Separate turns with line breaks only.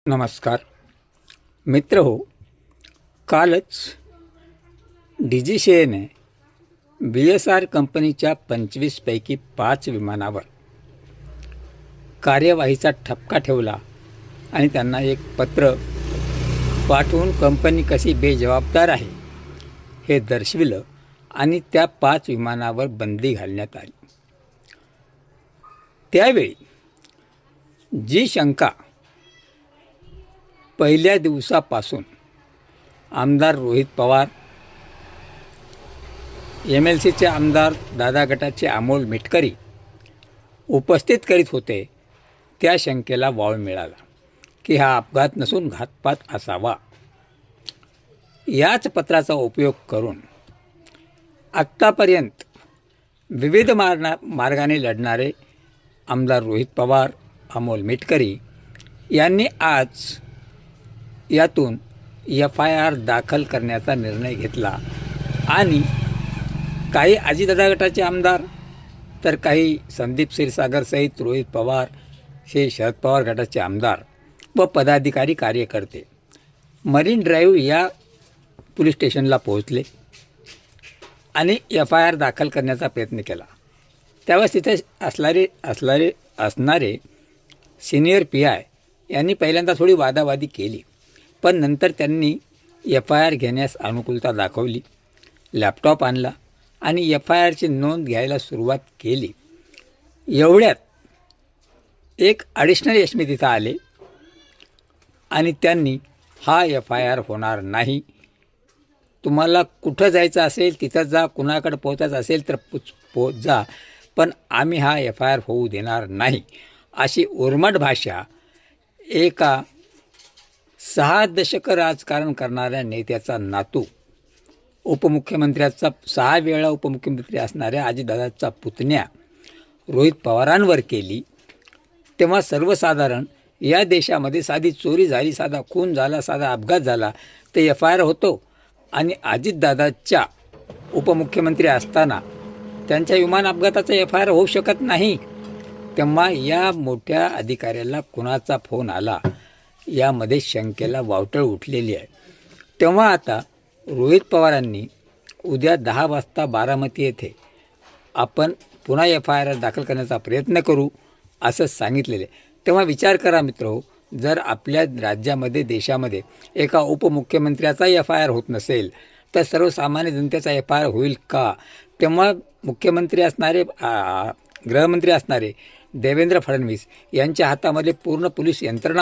नमस्कार मित्र हो, कालच DGCAने BSR कंपनीच्या 25 पैकी 5 विमानावर कार्यवाहीचा ठपका ठेवला आणि त्यांना एक पत्र पाठवून कंपनी कशी बेजबाबदार आहे हे दर्शविलं आणि त्या 5 विमानावर बंदी घालण्यात आली। त्यावेळी जी शंका पहिल्या दिवसापासून आमदार रोहित पवार, MLCचे आमदार दादा गटाचे अमोल मिटकरी उपस्थित करीत होते, त्या शंकेला वाव मिळाला की हा अपघात नसून घातपात असावा। याच पत्राचा उपयोग करून आत्तापर्यंत विविध मार्गाने लढणारे आमदार रोहित पवार, अमोल मिटकरी यांनी आज यातून FIR दाखल करण्याचा निर्णय घेतला आणि काही अजितदादा गटाचे आमदार तर काही संदीप क्षीरसागर सहित रोहित पवार हे शरद पवार गटाचे आमदार व पदाधिकारी कार्यकर्ते मरीन ड्राईव्ह या पोलीस स्टेशनला पोहोचले आणि FIR दाखल करण्याचा प्रयत्न केला। त्यावेळेस तिथे असणारे सिनियर PI यांनी पहिल्यांदा थोडी वादावादी केली, पण नंतर त्यांनी FIR घेण्यास अनुकूलता दाखवली, लॅपटॉप आणला आणि FIRची नोंद घ्यायला सुरुवात केली। एवढ्यात एक ॲडिशनल SME तिथं आले आणि त्यांनी हा FIR होणार नाही, तुम्हाला कुठं जायचं असेल तिथं जा, कुणाकडे पोहोचायचं असेल तर पोच जा, पण आम्ही हा FIR होऊ देणार नाही, अशी उर्मट भाषा एका 6 दशकं राजकारण करणाऱ्या नेत्याचा नातू, उपमुख्यमंत्र्याचा 6 वेळा उपमुख्यमंत्री असणाऱ्या अजितदादाचा पुतण्या रोहित पवारांवर केली। तेव्हा सर्वसाधारण या देशामध्ये साधी चोरी झाली, साधा खून झाला, साधा अपघात झाला तर FIR होतो आणि अजितदादाच्या उपमुख्यमंत्री असताना त्यांच्या विमान अपघाताचा FIR होऊ शकत नाही। तेव्हा या मोठ्या अधिकाऱ्याला कुणाचा फोन आला यामध्ये शंकेला वावटळ उठलेली आहे। तेव्हा आता रोहित पवारांनी उद्या 10 वाजता बारामती येथे आपण पुन्हा FIR दाखल करण्याचा प्रयत्न करू असं सांगितलेले। तेव्हा विचार करा मित्रहो, जर आपल्या राज्यामध्ये देशामध्ये एका उपमुख्यमंत्र्याचा FIR होत नसेल तर सर्वसामान्य जनतेचा FIR होईल का? तेव्हा मुख्यमंत्री असणारे गृहमंत्री असणारे देवेंद्र फडणवीस यांच्या हातामध्ये पूर्ण पोलीस यंत्रणा